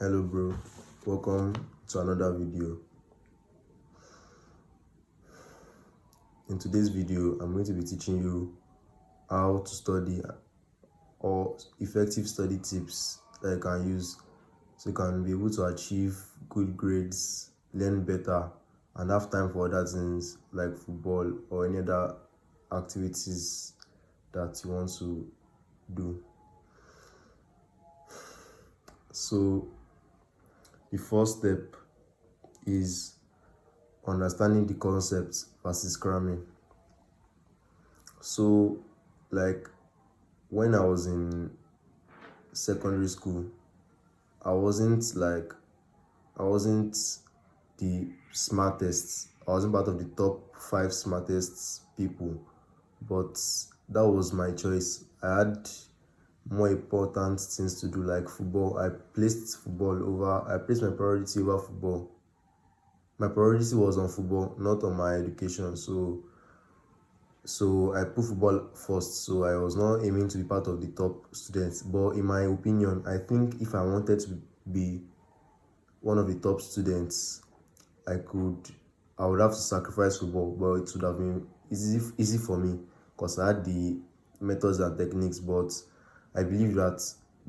Hello bro, welcome to another video. In today's video, I'm going to be teaching you how to study or effective study tips that you can use so you can be able to achieve good grades, learn better, and have time for other things like football or any other activities that you want to do. So the first step is understanding the concepts versus cramming. So like when I was in secondary school, I wasn't the smartest. I wasn't part of the top 5 smartest people, but that was my choice. I had more important things to do like football. I placed my priority over football. My priority was on football, not on my education. So I put football first. So I was not aiming to be part of the top students. But in my opinion, I think if I wanted to be one of the top students, I would have to sacrifice football, but it would have been easy for me because I had the methods and techniques. But I believe that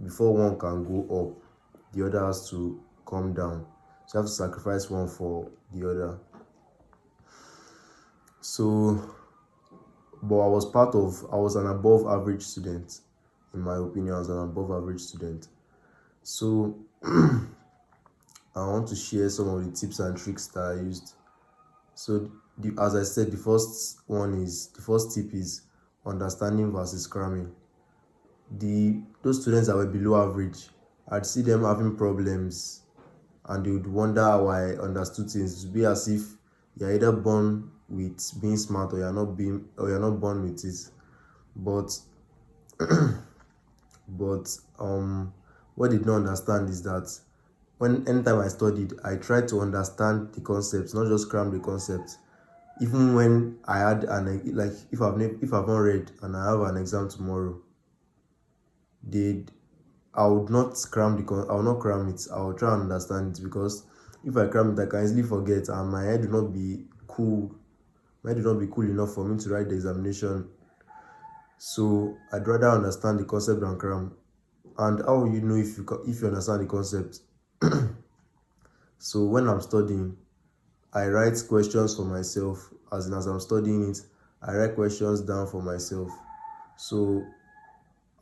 before one can go up, the other has to come down. So you have to sacrifice one for the other. So, but I was an above average student. In my opinion, I was an above average student. So I want to share some of the tips and tricks that I used. So as I said, the first tip is understanding versus cramming. Those students that were below average, I'd see them having problems and they would wonder how I understood things. It would be as if you're either born with being smart or you're not born with it. But what they did not understand is that anytime I studied, I tried to understand the concepts, not just cram the concepts. Even when I had if I've not read and I have an exam tomorrow, I would not I will not cram it. I will try and understand it, because if I cram it, I can easily forget, and my head will not be cool. My head will not be cool enough for me to write the examination. So I'd rather understand the concept than cram. And how will you know if you understand the concept? So when I'm studying, I write questions for myself. As I'm studying it, I write questions down for myself. So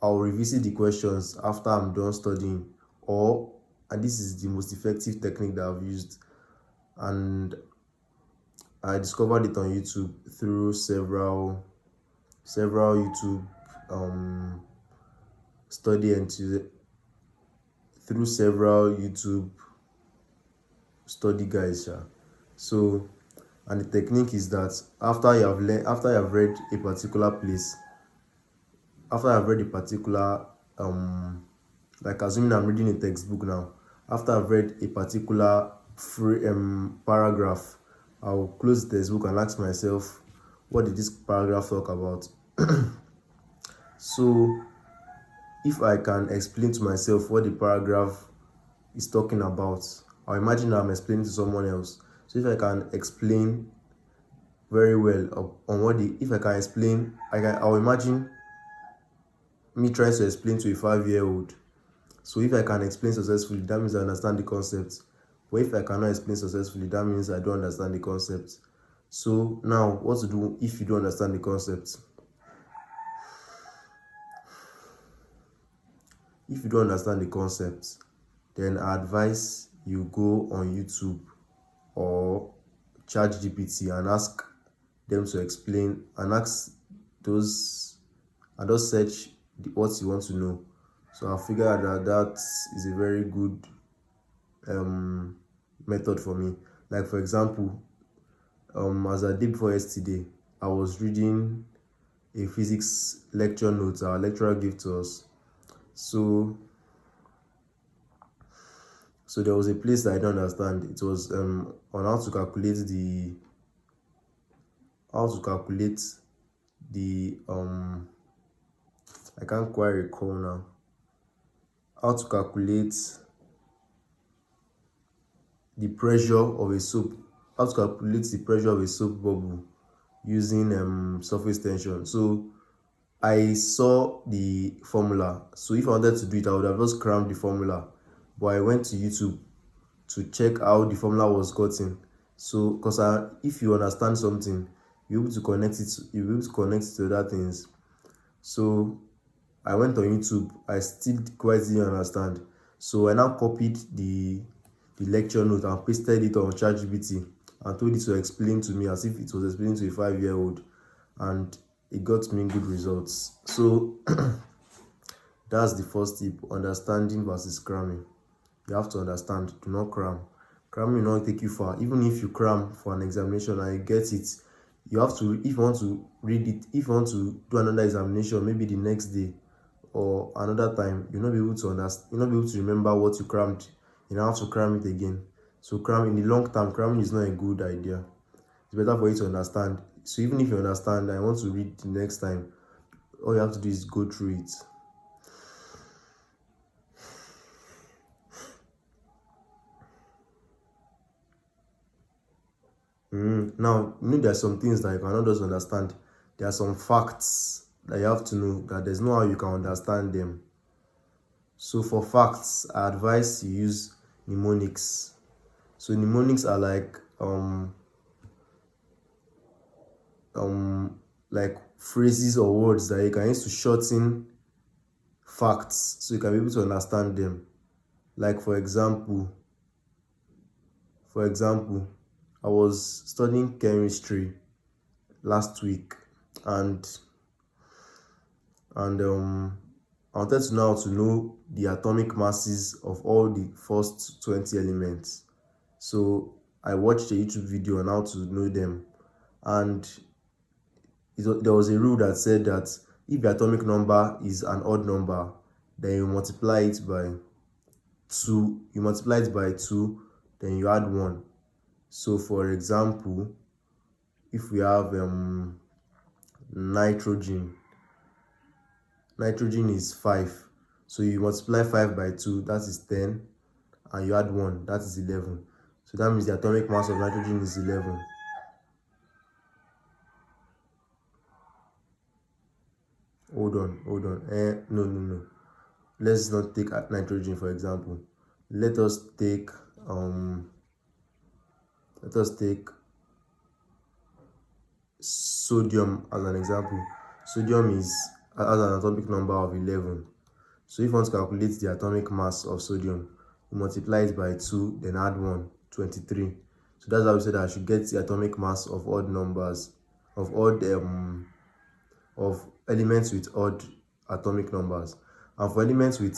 I'll revisit the questions after I'm done studying, and this is the most effective technique that I've used, and I discovered it on YouTube through several YouTube study and through several YouTube study guides. So, and the technique is that after you have read a particular place, after I've read a particular like assuming I'm reading a textbook now, after I've read a particular paragraph, I'll close the textbook and ask myself, what did this paragraph talk about? So if I can explain to myself what the paragraph is talking about, I'll imagine I'm explaining to someone else. So if I can explain very well on if I can explain, I'll imagine me trying to explain to a 5-year-old. So if I can explain successfully, that means I understand the concept. But if I cannot explain successfully, that means I don't understand the concept. So now, what to do if you don't understand the concept? If you don't understand the concept, then I advise you go on YouTube or ChatGPT and ask them to explain, and ask those and just search what you want to know. So I figured out that is a very good method for me. Like for example, as I did before yesterday, I was reading a physics lecture notes our lecturer gave to us. So there was a place that I don't understand. It was on how to calculate the I can't quite recall now. How to calculate the pressure of a soap, how to calculate the pressure of a soap bubble using surface tension. So I saw the formula. So if I wanted to do it, I would have just crammed the formula. But I went to YouTube to check how the formula was gotten. So, because if you understand something, you're able to connect it. You'll be able to connect it to other things. So I went on YouTube. I still quite didn't understand. So I now copied the lecture note and pasted it on ChatGPT and told it to explain to me as if it was explaining to a 5-year-old, and it got me good results. So that's the first tip: understanding versus cramming. You have to understand, do not cram. Cramming will not take you far. Even if you cram for an examination and you get it, you have to, if you want to read it, if you want to do another examination, maybe the next day or another time, you'll not be able to understand, you'll not be able to remember what you crammed. You now have to cram it again. So cram in the long term, cramming is not a good idea. It's better for you to understand. So even if you understand, I want to read the next time, all you have to do is go through it. Now, there are some things that you cannot just understand. There are some facts that you have to know that there's no how you can understand them. So for facts, I advise you use mnemonics. So mnemonics are like phrases or words that you can use to shorten facts so you can be able to understand them. Like for example, I was studying chemistry last week, and I wanted to know the atomic masses of all the first 20 elements. So I watched a YouTube video on how to know them, and there was a rule that said that if the atomic number is an odd number, then you multiply it by 2. You multiply it by 2, then you add 1. So for example, if we have nitrogen is 5, so you multiply 5 by 2, that is 10, and you add 1, that is 11. So that means the atomic mass of nitrogen is 11. Hold on. No. Let's not take nitrogen for example. Let us take sodium as an example. Sodium has an atomic number of 11. So if you want to calculate the atomic mass of sodium, you multiply it by 2, then add 1, 23. So that's how we said that I should get the atomic mass of odd numbers, of elements with odd atomic numbers. And for elements with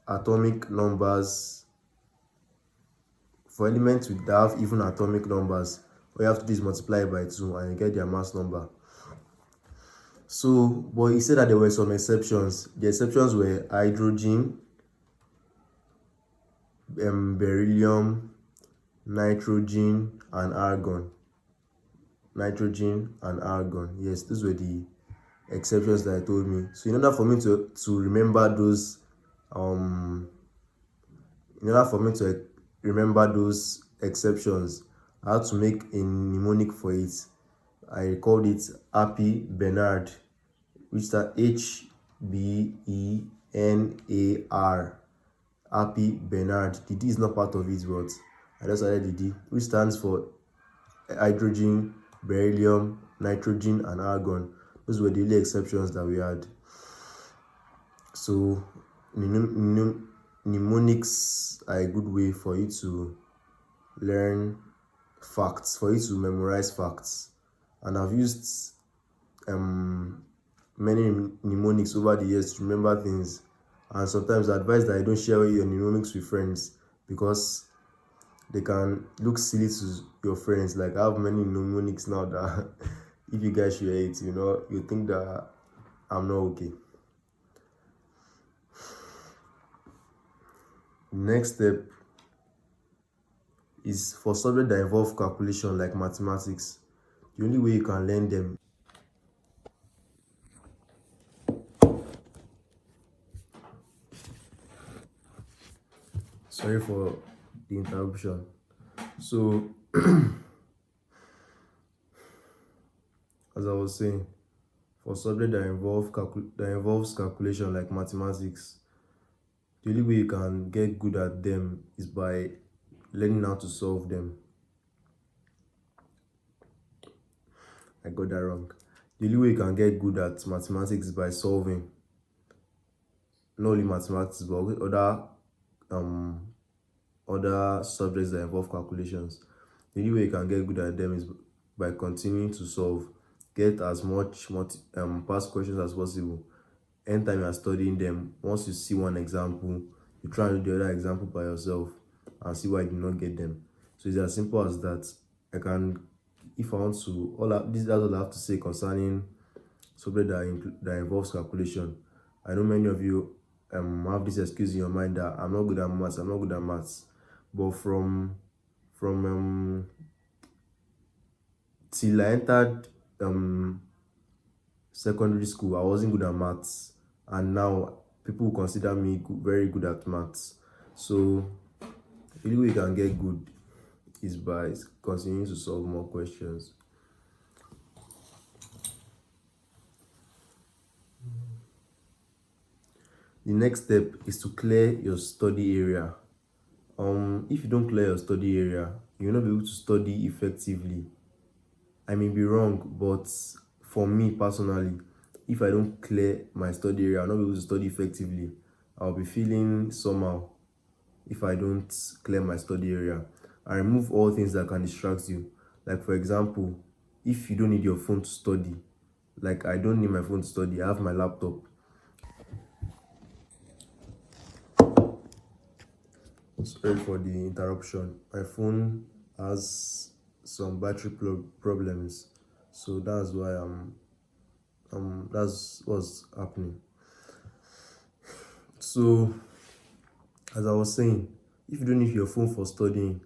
atomic numbers, that have even atomic numbers, all you have to do is multiply by 2 and you get their mass number. So, but he said that there were some exceptions. The exceptions were hydrogen, beryllium, nitrogen, and argon. Yes, those were the exceptions that I told me. So in order for me to remember those exceptions, I had to make a mnemonic for it. I called it Happy Bernard, which is HBENAR. Happy Bernard. The D is not part of it, but I just added the D, which stands for hydrogen, beryllium, nitrogen, and argon. Those were the only exceptions that we had. So mnemonics are a good way for you to learn facts, for you to memorize facts. And I've used many mnemonics over the years to remember things. And sometimes I advise that I don't share your mnemonics with friends because they can look silly to your friends. Like I have many mnemonics now that if you guys share it, you think that I'm not okay. Next step is for subjects that involve calculation like mathematics. The only way you can learn them Sorry for the interruption. So, as I was saying, for subject that involves calculation like mathematics, the only way you can get good at them is by learning how to solve them. I got that wrong. The only way you can get good at mathematics is by solving. Not only mathematics, but um other subjects that involve calculations. The only way you can get good at them is by continuing to solve. Get as much past questions as possible. Anytime you are studying them, once you see one example, you try and do the other example by yourself and see why you did not get them. So it's as simple as that. If I want to, that's all I have to say concerning subject that involves calculation. I know many of you have this excuse in your mind that I'm not good at maths. I'm not good at maths. But from till I entered secondary school, I wasn't good at maths, and now people consider me very good at maths. So the only way you can get good is by continuing to solve more questions. The next step is to clear your study area. If you don't clear your study area, you'll not be able to study effectively. I may be wrong, but for me personally, if I don't clear my study area, I'll not be able to study effectively. I'll be feeling somehow if I don't clear my study area. I remove all things that can distract you. Like, for example, if you don't need your phone to study, like I don't need my phone to study, I have my laptop. Sorry for the interruption. My phone has some battery problems, so that's why that's what's happening. So, as I was saying, if you don't need your phone for studying,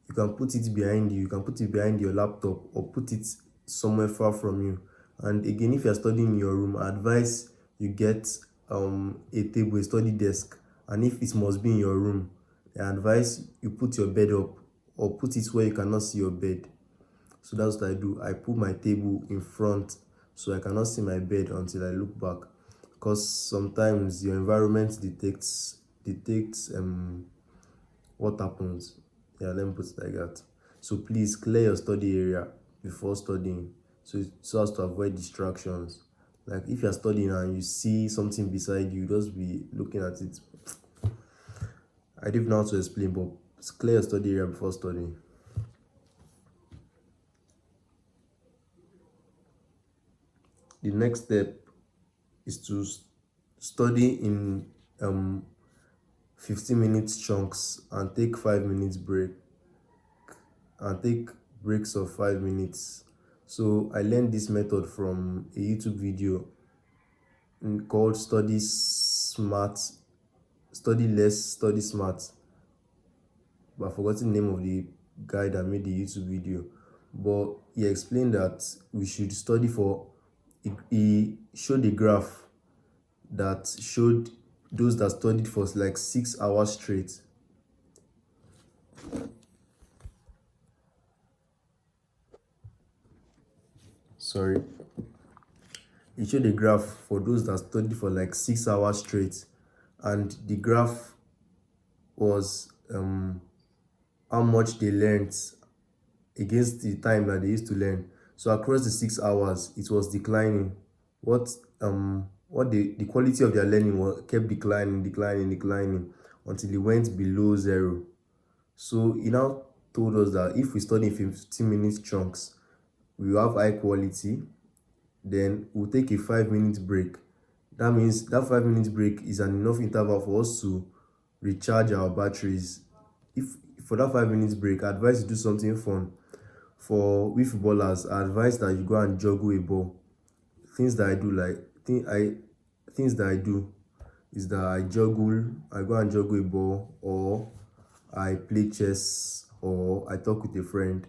you can put it behind you. You can put it behind your laptop or put it somewhere far from you. And again, if you're studying in your room, I advise you get a table, a study desk. And if it must be in your room, I advise you put your bed up or put it where you cannot see your bed. So that's what I do. I put my table in front so I cannot see my bed until I look back. Because sometimes your environment detects what happens. Yeah, let me put it like that. So please clear your study area before studying, so as to avoid distractions. Like if you're studying and you see something beside you, just be looking at it. I don't know how to explain, but clear your study area before studying. The next step is to study in 15 minutes chunks and take 5 minutes break and take breaks of 5 minutes. So I learned this method from a YouTube video called Study Less, Study Smart. But I forgot the name of the guy that made the YouTube video. But he explained that we should study he showed a graph that showed those that studied for like 6 hours straight. Sorry. He showed a graph for those that studied for like 6 hours straight, and the graph was how much they learned against the time that they used to learn. So across the 6 hours, it was declining. The quality of their learning kept declining until it went below 0. So he now told us that if we study 15 minutes chunks, we will have high quality. Then we'll take a 5 minute break. That means that 5 minutes break is an enough interval for us to recharge our batteries. If for that 5 minutes break, I advise you to do something fun. For we footballers, I advise that you go and juggle a ball. Things that I do is that I go and juggle a ball, or I play chess, or I talk with a friend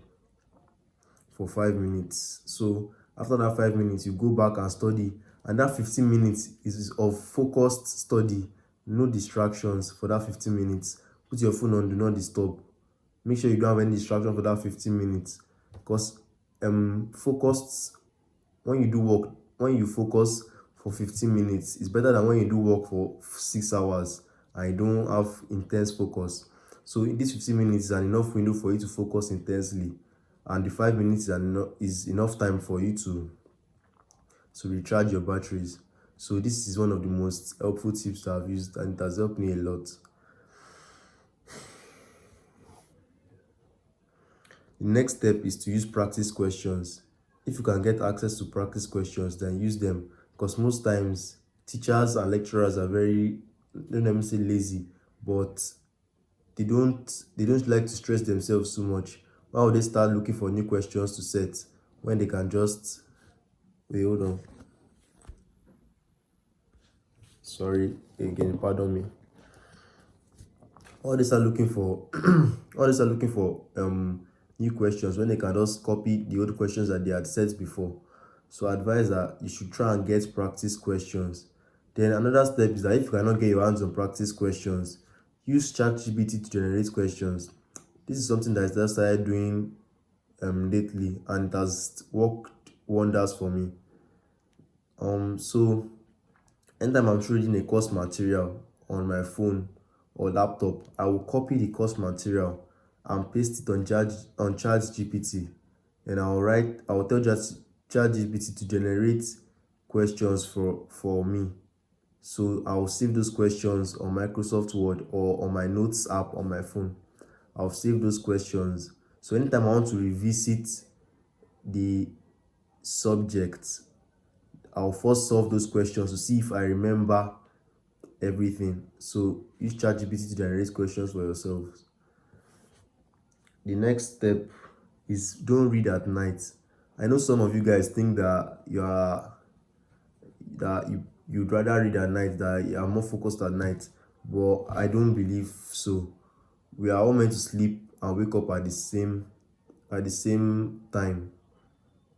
for 5 minutes. So after that 5 minutes, you go back and study, and that 15 minutes is of focused study, no distractions for that 15 minutes. Put your phone on do not disturb. Make sure you don't have any distraction for that 15 minutes, because focused when you do work, when you focus for 15 minutes, it's better than when you do work for 6 hours and you don't have intense focus. So in this 15 minutes is an enough window for you to focus intensely, and the 5 minutes is enough time for you to recharge your batteries. So this is one of the most helpful tips that I've used, and it has helped me a lot. The next step is to use practice questions. If you can get access to practice questions, then use them, because most times teachers and lecturers are very, don't let me say lazy, but they don't like to stress themselves too much. Why would they start looking for new questions to set when they can just wait, hold on. Sorry again, pardon me. All they start looking for new questions when they can just copy the old questions that they had set before. So I advise that you should try and get practice questions. Then another step is that if you cannot get your hands on practice questions, use ChatGPT to generate questions. This is something that I just started doing lately, and it has worked wonders for me. So anytime I'm reading a course material on my phone or laptop, I will copy the course material and paste it on ChatGPT, and I will tell ChatGPT to generate questions for me. So I will save those questions on Microsoft Word or on my notes app on my phone. I'll save those questions. So anytime I want to revisit the subject, I'll first solve those questions to see if I remember everything. So use ChatGPT to generate questions for yourselves. The next step is don't read at night. I know some of you guys think that you'd rather read at night, that you are more focused at night, but I don't believe so. We are all meant to sleep and wake up at the same time.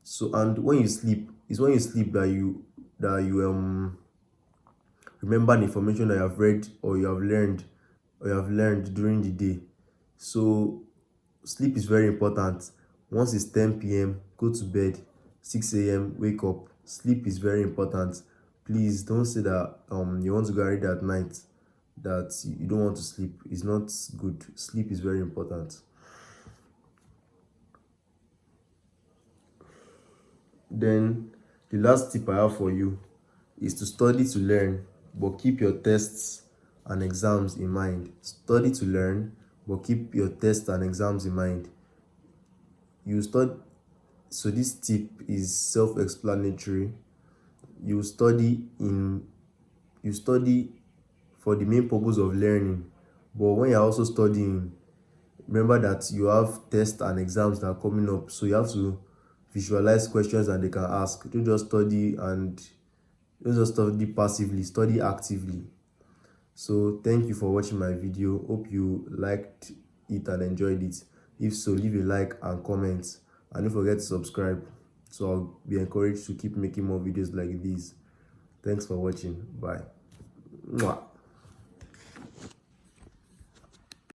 So, and when you sleep, it's when you sleep that you remember the information that you have read or you have learned during the day. So sleep is very important. Once it's 10 p.m., go to bed. 6 a.m., wake up. Sleep is very important. Please don't say that you want to go read at night, that you don't want to sleep. It's not good. Sleep is very important. Then the last tip I have for you is to study to learn, but keep your tests and exams in mind. Study to learn, but keep your tests and exams in mind. So this tip is self-explanatory. You study for the main purpose of learning, but when you're also studying, remember that you have tests and exams that are coming up, so you have to visualize questions that they can ask. Don't just study passively, study actively. So thank you for watching my video. Hope you liked it and enjoyed it. If so, leave a like and comment, and don't forget to subscribe, so I'll be encouraged to keep making more videos like this. Thanks for watching. Bye. Mwah.